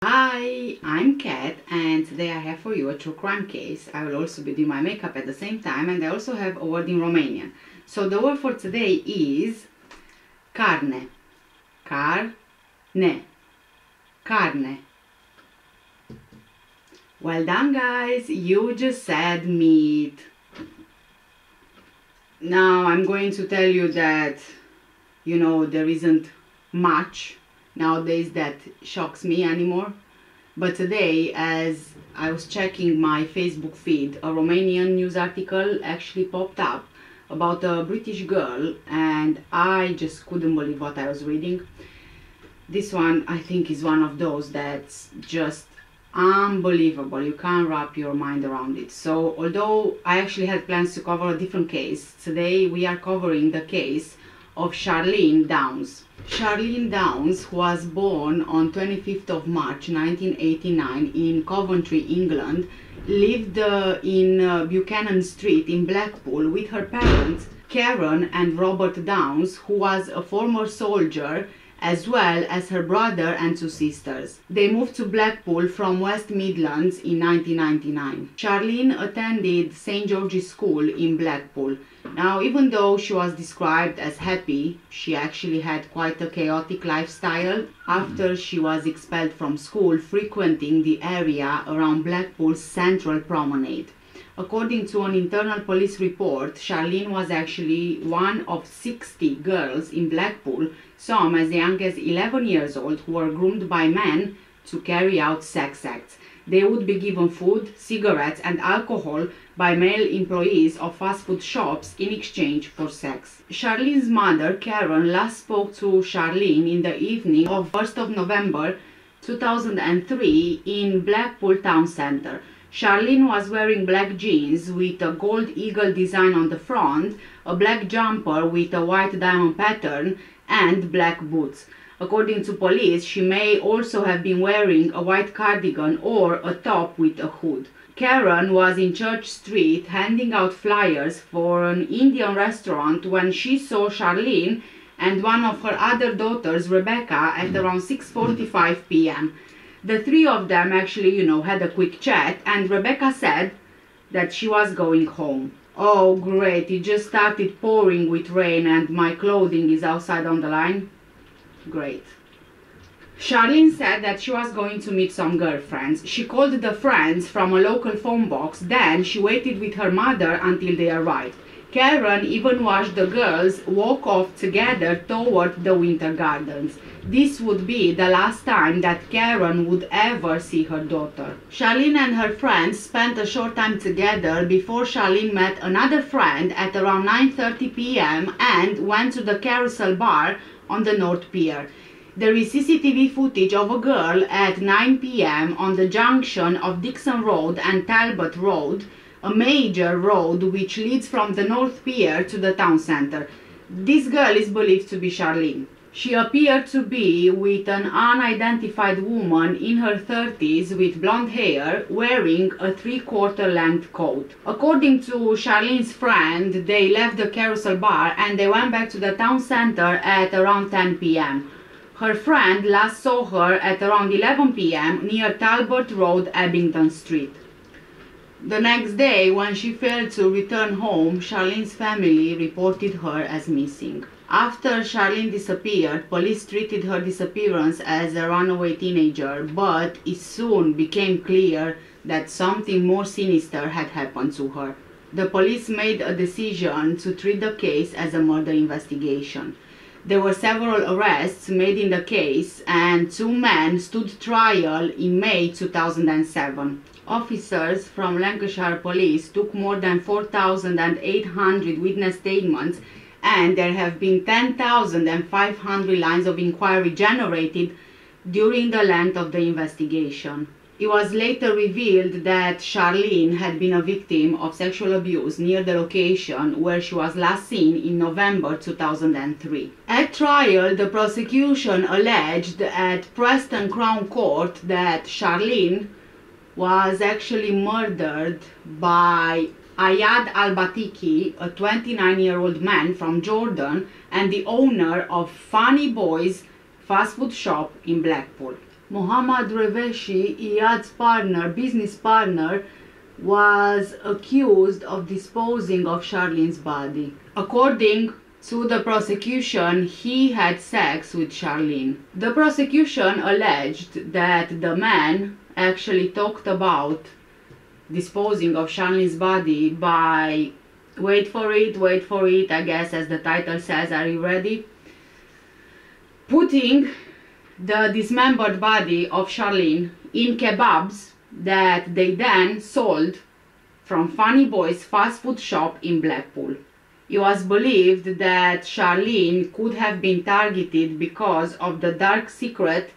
Hi, I'm Kat, and today I have for you a true crime case. I will also be doing my makeup at the same time, and I also have a word in Romanian. So the word for today is carne. Carne. Carne. Well done, guys, you just said meat. Now I'm going to tell you that, there isn't much nowadays that shocks me anymore. But today, as I was checking my Facebook feed, a Romanian news article actually popped up about a British girl, and I just couldn't believe what I was reading. This one, I think, is one of those that's just unbelievable. You can't wrap your mind around it. So although I actually had plans to cover a different case, today we are covering the case of Charlene Downs. Charlene Downs was born on 25th of March 1989 in Coventry, England, lived in Buchanan Street in Blackpool with her parents, Karen and Robert Downs, who was a former soldier, as well as her brother and two sisters. They moved to Blackpool from West Midlands in 1999. Charlene attended St. George's School in Blackpool. Now, even though she was described as happy, she actually had quite a chaotic lifestyle after she was expelled from school, frequenting the area around Blackpool's Central Promenade. According to an internal police report, Charlene was actually one of 60 girls in Blackpool, some as young as 11 years old, who were groomed by men to carry out sex acts. They would be given food, cigarettes and alcohol by male employees of fast food shops in exchange for sex. Charlene's mother, Karen, last spoke to Charlene in the evening of 1st of November 2003 in Blackpool town centre. Charlene was wearing black jeans with a gold eagle design on the front, a black jumper with a white diamond pattern, and black boots. According to police, she may also have been wearing a white cardigan or a top with a hood. Karen was in Church Street handing out flyers for an Indian restaurant when she saw Charlene and one of her other daughters, Rebecca, at around 6:45 p.m. The three of them actually, had a quick chat, and Rebecca said that she was going home. Oh great, it just started pouring with rain and my clothing is outside on the line. Great. Charlene said that she was going to meet some girlfriends. She called the friends from a local phone box, then she waited with her mother until they arrived. Karen even watched the girls walk off together toward the Winter Gardens. This would be the last time that Karen would ever see her daughter. Charlene and her friends spent a short time together before Charlene met another friend at around 9:30 p.m. and went to the Carousel Bar on the North Pier. There is CCTV footage of a girl at 9 p.m. on the junction of Dixon Road and Talbot Road, a major road which leads from the North Pier to the town centre. This girl is believed to be Charlene. She appeared to be with an unidentified woman in her 30s with blonde hair, wearing a 3/4 length coat. According to Charlene's friend, they left the Carousel Bar and they went back to the town centre at around 10 p.m. Her friend last saw her at around 11 p.m. near Talbot Road, Abingdon Street. The next day, when she failed to return home, Charlene's family reported her as missing. After Charlene disappeared, police treated her disappearance as a runaway teenager, but it soon became clear that something more sinister had happened to her. The police made a decision to treat the case as a murder investigation. There were several arrests made in the case, and two men stood trial in May 2007. Officers from Lancashire Police took more than 4,800 witness statements, and there have been 10,500 lines of inquiry generated during the length of the investigation. It was later revealed that Charlene had been a victim of sexual abuse near the location where she was last seen in November 2003. At trial, the prosecution alleged at Preston Crown Court that Charlene was actually murdered by Ayad Al-Batiki, a 29-year-old man from Jordan and the owner of Funny Boys fast food shop in Blackpool. Mohammad Reveshi, Iyad's business partner, was accused of disposing of Charlene's body. According to the prosecution, he had sex with Charlene. The prosecution alleged that the man actually talked about disposing of Charlene's body by, wait for it, I guess as the title says, are you ready? Putting the dismembered body of Charlene in kebabs that they then sold from Funny Boy's fast food shop in Blackpool. It was believed that Charlene could have been targeted because of the dark secret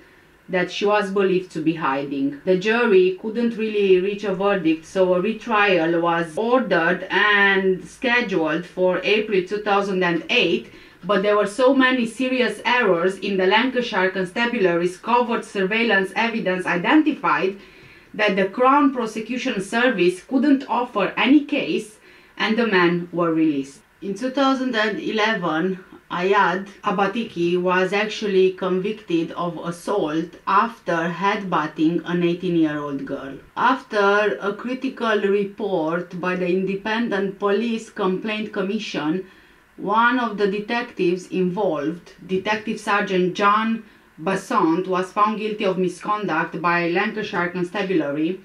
that she was believed to be hiding. The jury couldn't really reach a verdict, so a retrial was ordered and scheduled for April 2008, but there were so many serious errors in the Lancashire Constabulary's covert surveillance evidence identified that the Crown Prosecution Service couldn't offer any case, and the men were released. In 2011, Ayad Abatiki was actually convicted of assault after headbutting an 18-year-old girl. After a critical report by the Independent Police Complaint Commission, one of the detectives involved, Detective Sergeant John Bassant, was found guilty of misconduct by Lancashire Constabulary,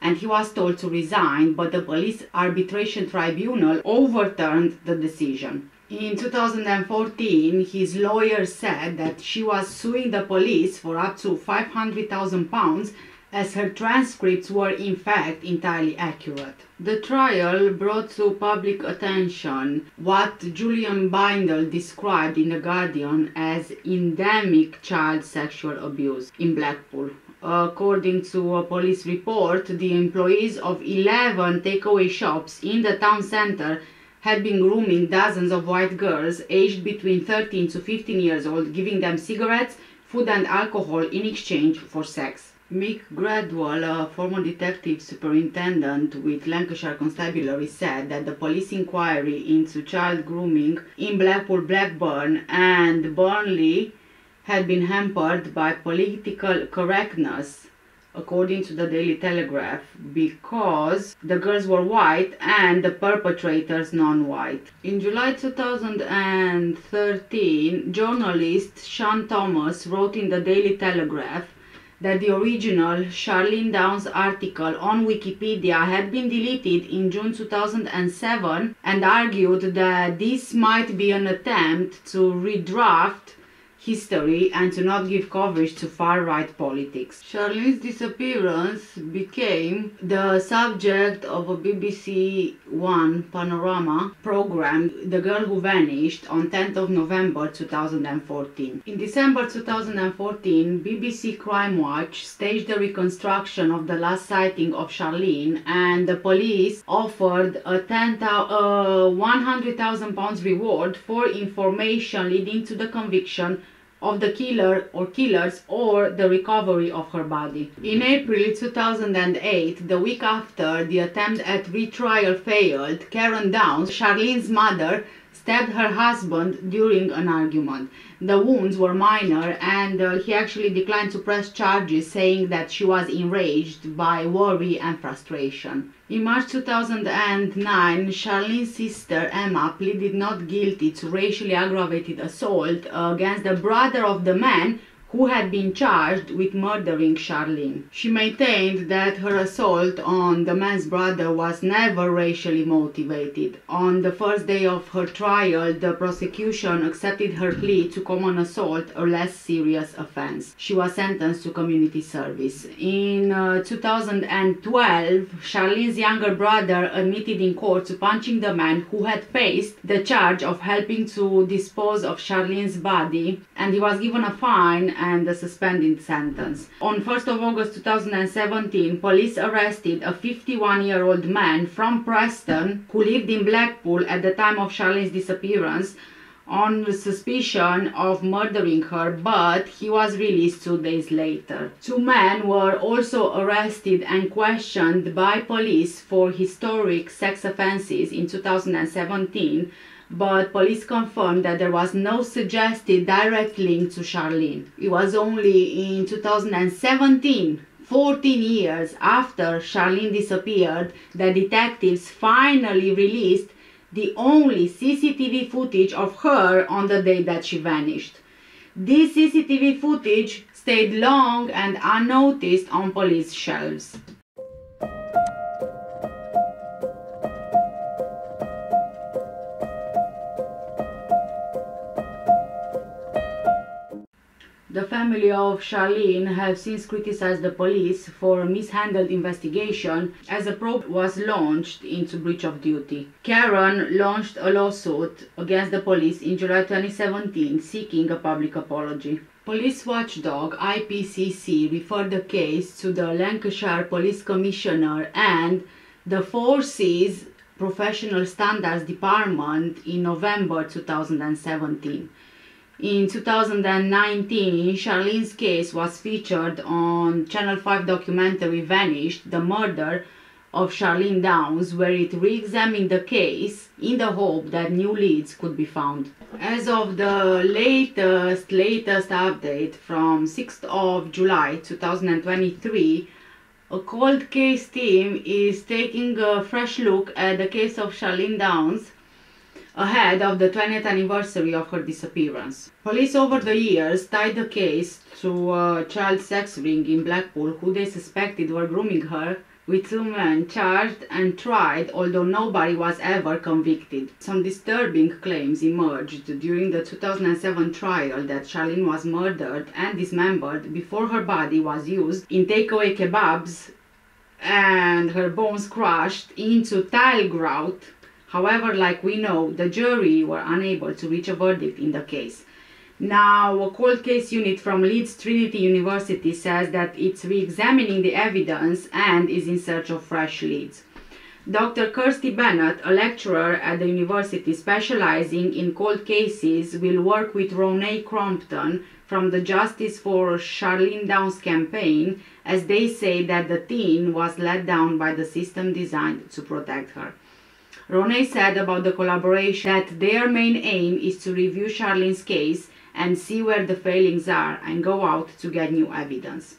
and he was told to resign, but the Police Arbitration Tribunal overturned the decision. In 2014, his lawyer said that she was suing the police for up to £500,000 as her transcripts were in fact entirely accurate. The trial brought to public attention what Julian Bindle described in The Guardian as endemic child sexual abuse in Blackpool. According to a police report, the employees of 11 takeaway shops in the town centre had been grooming dozens of white girls aged between 13 to 15 years old, giving them cigarettes, food and alcohol in exchange for sex. Mick Gradwell, a former detective superintendent with Lancashire Constabulary, said that the police inquiry into child grooming in Blackpool, Blackburn and Burnley had been hampered by political correctness, according to the Daily Telegraph, because the girls were white and the perpetrators non-white. In July 2013, journalist Sean Thomas wrote in the Daily Telegraph that the original Charlene Downs article on Wikipedia had been deleted in June 2007 and argued that this might be an attempt to redraft history and to not give coverage to far-right politics. Charlene's disappearance became the subject of a BBC One Panorama program, The Girl Who Vanished, on 10th of November 2014. In December 2014, BBC Crime Watch staged a reconstruction of the last sighting of Charlene, and the police offered a £100,000 reward for information leading to the conviction of the killer or killers or the recovery of her body. In April 2008, the week after the attempt at retrial failed, Karen Downs, Charlene's mother, stabbed her husband during an argument. The wounds were minor and he actually declined to press charges, saying that she was enraged by worry and frustration. In March 2009, Charlene's sister Emma pleaded not guilty to racially aggravated assault against the brother of the man who had been charged with murdering Charlene. She maintained that her assault on the man's brother was never racially motivated. On the first day of her trial, the prosecution accepted her plea to common assault, a less serious offense. She was sentenced to community service. In 2012, Charlene's younger brother admitted in court to punching the man who had faced the charge of helping to dispose of Charlene's body, and he was given a fine and a suspended sentence. On 1st of August 2017, police arrested a 51-year-old man from Preston who lived in Blackpool at the time of Charlene's disappearance on suspicion of murdering her, but he was released 2 days later. 2 men were also arrested and questioned by police for historic sex offences in 2017, but police confirmed that there was no suggested direct link to Charlene. It was only in 2017, 14 years after Charlene disappeared, that detectives finally released the only CCTV footage of her on the day that she vanished. This CCTV footage stayed long and unnoticed on police shelves. The family of Charlene have since criticized the police for a mishandled investigation, as a probe was launched into breach of duty. Karen launched a lawsuit against the police in July 2017 seeking a public apology. Police watchdog IPCC referred the case to the Lancashire Police Commissioner and the Forces Professional Standards Department in November 2017. In 2019, Charlene's case was featured on Channel 5 documentary Vanished, The Murder of Charlene Downs, where it re-examined the case in the hope that new leads could be found. As of the latest update from 6th of July 2023, a cold case team is taking a fresh look at the case of Charlene Downs ahead of the 20th anniversary of her disappearance. Police over the years tied the case to a child sex ring in Blackpool who they suspected were grooming her, with 2 men charged and tried, although nobody was ever convicted. Some disturbing claims emerged during the 2007 trial that Charlene was murdered and dismembered before her body was used in takeaway kebabs and her bones crushed into tile grout. However, like we know, the jury were unable to reach a verdict in the case. Now, a cold case unit from Leeds Trinity University says that it's re-examining the evidence and is in search of fresh leads. Dr. Kirsty Bennett, a lecturer at the university specializing in cold cases, will work with Ronay Crompton from the Justice for Charlene Downs campaign, as they say that the teen was let down by the system designed to protect her. Ronay said about the collaboration that their main aim is to review Charlene's case and see where the failings are and go out to get new evidence.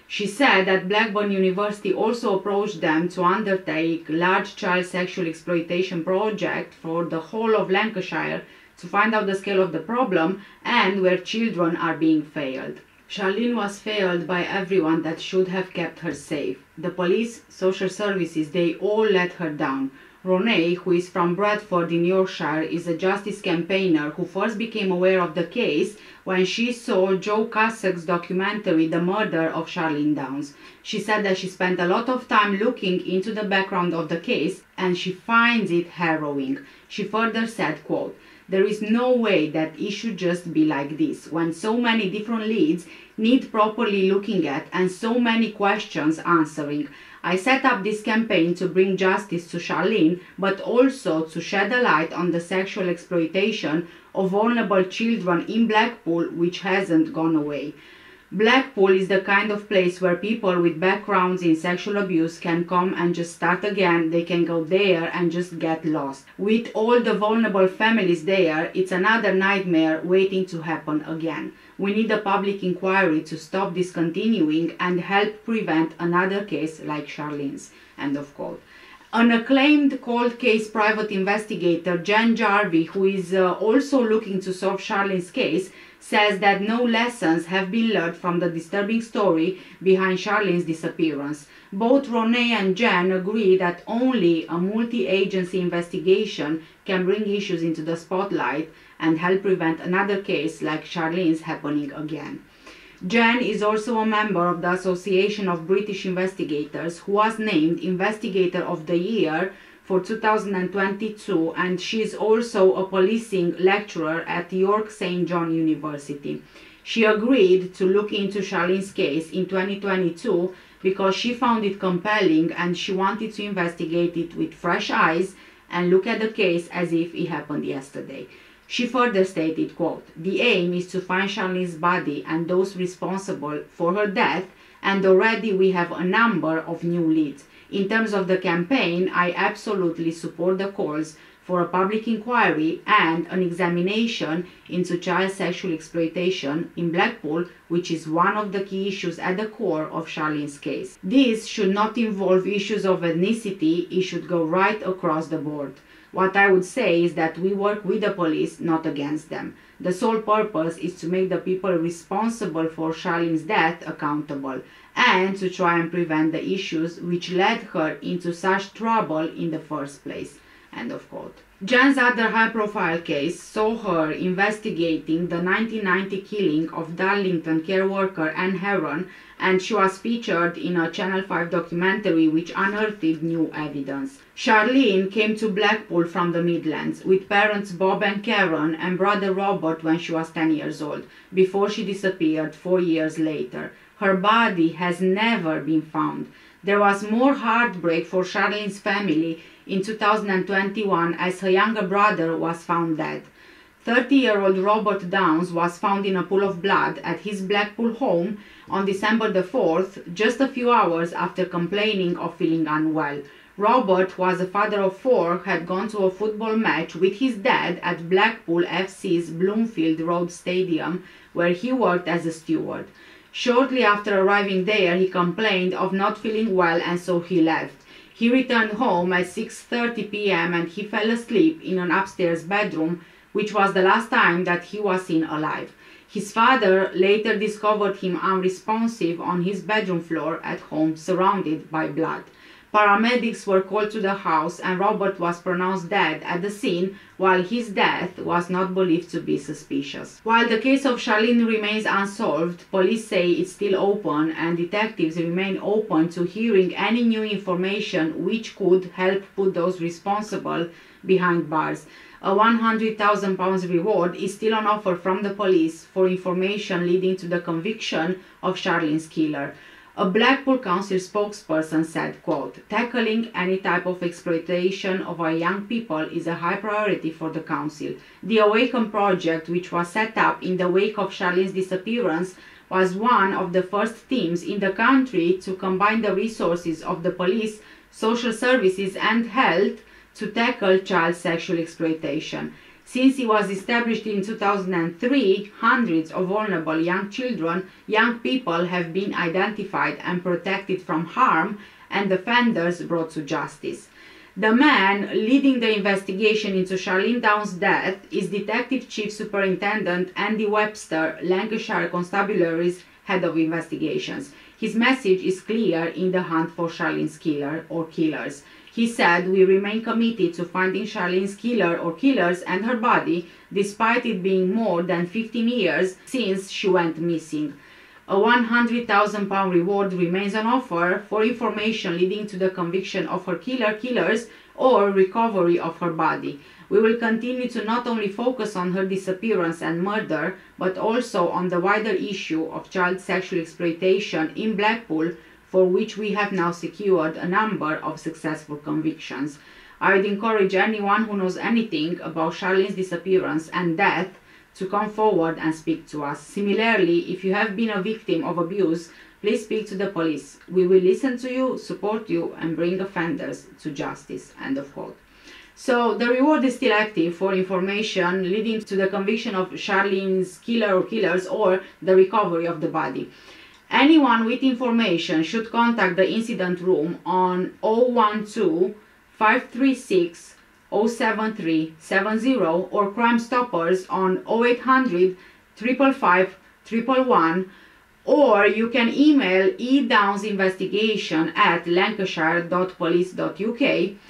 She said that Blackburn University also approached them to undertake a large child sexual exploitation project for the whole of Lancashire to find out the scale of the problem and where children are being failed. Charlene was failed by everyone that should have kept her safe. The police, social services, they all let her down. Ronay, who is from Bradford in Yorkshire, is a justice campaigner who first became aware of the case when she saw Joe Cusack's documentary The Murder of Charlene Downs. She said that she spent a lot of time looking into the background of the case and she finds it harrowing. She further said, quote, "There is no way that it should just be like this, when so many different leads need properly looking at and so many questions answering. I set up this campaign to bring justice to Charlene, but also to shed a light on the sexual exploitation of vulnerable children in Blackpool, which hasn't gone away. Blackpool is the kind of place where people with backgrounds in sexual abuse can come and just start again. They can go there and just get lost. With all the vulnerable families there, it's another nightmare waiting to happen again. We need a public inquiry to stop this continuing and help prevent another case like Charlene's." End of quote. An acclaimed cold case private investigator, Jen Jarvie, who is also looking to solve Charlene's case, says that no lessons have been learned from the disturbing story behind Charlene's disappearance. Both Ronay and Jen agree that only a multi-agency investigation can bring issues into the spotlight and help prevent another case like Charlene's happening again. Jen is also a member of the Association of British Investigators, who was named Investigator of the Year for 2022, and she is also a policing lecturer at York St. John University. She agreed to look into Charlene's case in 2022 because she found it compelling and she wanted to investigate it with fresh eyes and look at the case as if it happened yesterday. She further stated, quote, "The aim is to find Charlene's body and those responsible for her death, and already we have a number of new leads. In terms of the campaign, I absolutely support the calls for a public inquiry and an examination into child sexual exploitation in Blackpool, which is one of the key issues at the core of Charlene's case. This should not involve issues of ethnicity, it should go right across the board. What I would say is that we work with the police, not against them. The sole purpose is to make the people responsible for Charlene's death accountable and to try and prevent the issues which led her into such trouble in the first place. End of quote. Jan's other high-profile case saw her investigating the 1990 killing of Darlington care worker Anne Heron, and she was featured in a Channel 5 documentary which unearthed new evidence. Charlene came to Blackpool from the Midlands with parents Bob and Karen and brother Robert when she was 10 years old, before she disappeared 4 years later. Her body has never been found. There was more heartbreak for Charlene's family in 2021 as her younger brother was found dead. 30-year-old Robert Downs was found in a pool of blood at his Blackpool home on December the 4th, just a few hours after complaining of feeling unwell. Robert was a father of 4, had gone to a football match with his dad at Blackpool FC's Bloomfield Road Stadium, where he worked as a steward. Shortly after arriving there, he complained of not feeling well and so he left. He returned home at 6:30 p.m. and he fell asleep in an upstairs bedroom, which was the last time that he was seen alive. His father later discovered him unresponsive on his bedroom floor at home, surrounded by blood. Paramedics were called to the house and Robert was pronounced dead at the scene, while his death was not believed to be suspicious. While the case of Charlene remains unsolved, police say it's still open and detectives remain open to hearing any new information which could help put those responsible behind bars. A £100,000 reward is still on offer from the police for information leading to the conviction of Charlene's killer. A Blackpool Council spokesperson said, quote, "Tackling any type of exploitation of our young people is a high priority for the Council. The Awaken project, which was set up in the wake of Charlene's disappearance, was one of the first teams in the country to combine the resources of the police, social services and health to tackle child sexual exploitation. Since it was established in 2003, hundreds of vulnerable young children, young people have been identified and protected from harm and offenders brought to justice. The man leading the investigation into Charlene Downs' death is Detective Chief Superintendent Andy Webster, Lancashire Constabulary's head of investigations. His message is clear in the hunt for Charlene's killer or killers. He said, "We remain committed to finding Charlene's killer or killers and her body, despite it being more than 15 years since she went missing." A £100,000 reward remains on offer for information leading to the conviction of her killers or recovery of her body. We will continue to not only focus on her disappearance and murder, but also on the wider issue of child sexual exploitation in Blackpool, for which we have now secured a number of successful convictions. I would encourage anyone who knows anything about Charlene's disappearance and death to come forward and speak to us. Similarly, if you have been a victim of abuse, please speak to the police. We will listen to you, support you, and bring offenders to justice." End of quote. So the reward is still active for information leading to the conviction of Charlene's killer or killers or the recovery of the body. Anyone with information should contact the incident room on 012 536 07370 or Crime Stoppers on 0800 555 111, or you can email edownsinvestigation@lancashire.police.uk.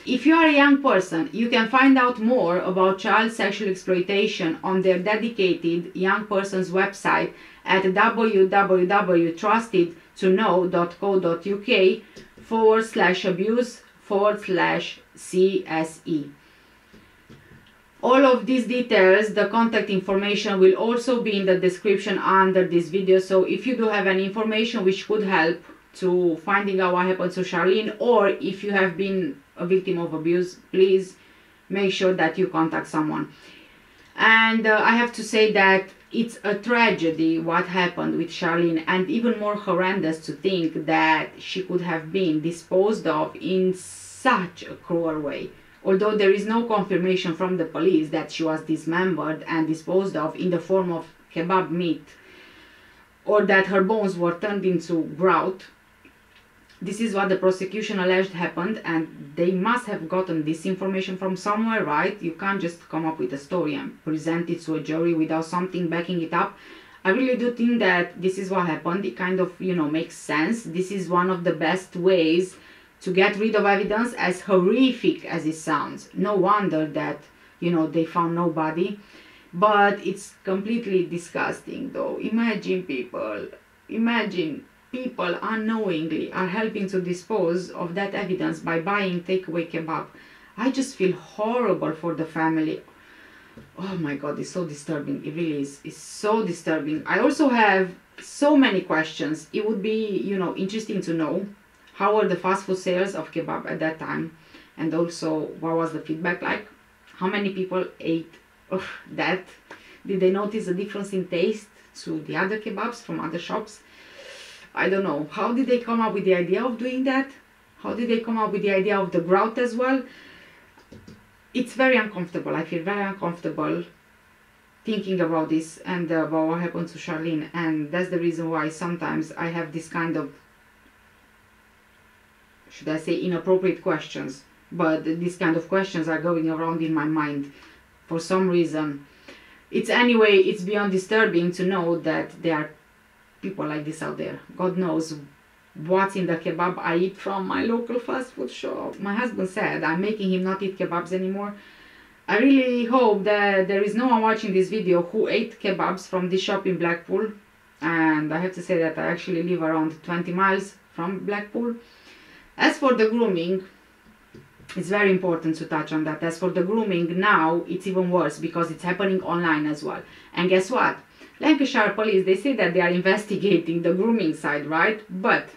If you are a young person, you can find out more about child sexual exploitation on their dedicated young person's website at www.trusted-to-know.co.uk/abuse/CSE. All of these details, the contact information, will also be in the description under this video. So if you do have any information which could help to finding out what happened to Charlene, or if you have been a victim of abuse, please make sure that you contact someone. And I have to say that it's a tragedy what happened with Charlene, and even more horrendous to think that she could have been disposed of in such a cruel way. although there is no confirmation from the police that she was dismembered and disposed of in the form of kebab meat, or that her bones were turned into grout. This is what the prosecution alleged happened, and they must have gotten this information from somewhere, right? You can't just come up with a story and present it to a jury without something backing it up. I really do think that this is what happened. It kind of, you know, makes sense. This is one of the best ways to get rid of evidence, as horrific as it sounds. No wonder that, you know, they found no body. But it's completely disgusting, though. Imagine people unknowingly are helping to dispose of that evidence by buying takeaway kebab. I just feel horrible for the family. Oh my god, it's so disturbing. It really is. It's so disturbing. I also have so many questions. It would be, you know, interesting to know how were the fast food sales of kebab at that time, and also what was the feedback like. How many people ate that? Did they notice a difference in taste to the other kebabs from other shops? I don't know. How did they come up with the idea of doing that? How did they come up with the idea of the grout as well? It's very uncomfortable. I feel very uncomfortable thinking about this and about what happened to Charlene. And that's the reason why sometimes I have this kind of, should I say, inappropriate questions. But these kind of questions are going around in my mind for some reason. It's beyond disturbing to know that there are people like this out there. God knows what's in the kebab I eat from my local fast food shop. My husband said I'm making him not eat kebabs anymore. I really hope that there is no one watching this video who ate kebabs from this shop in Blackpool. And I have to say that I actually live around 20 miles from Blackpool. As for the grooming, it's very important to touch on that. As for the grooming, now it's even worse because it's happening online as well. And guess what? Lancashire police, they say that they are investigating the grooming side, right? But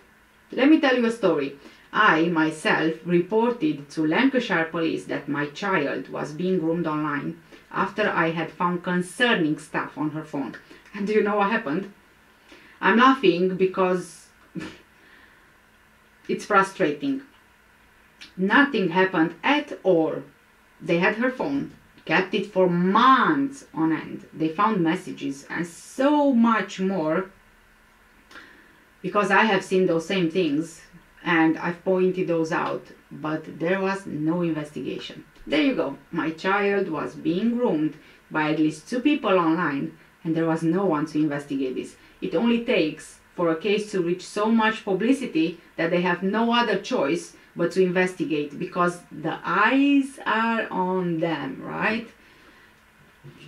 let me tell you a story. I myself reported to Lancashire police that my child was being groomed online after I had found concerning stuff on her phone. And do you know what happened? I'm laughing because it's frustrating. Nothing happened at all. They had her phone, kept it for months on end. They found messages and so much more, because I have seen those same things and I've pointed those out, but there was no investigation. There you go. My child was being groomed by at least 2 people online and there was no one to investigate this. It only takes for a case to reach so much publicity that they have no other choice but to investigate, because the eyes are on them, right?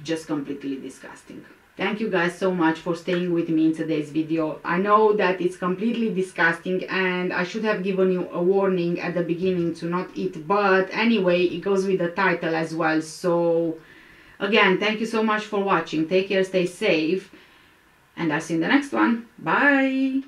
Just completely disgusting. Thank you guys so much for staying with me in today's video. I know that it's completely disgusting and I should have given you a warning at the beginning to not eat, but anyway, it goes with the title as well. So again, thank you so much for watching. Take care, stay safe, and I'll see you in the next one. Bye!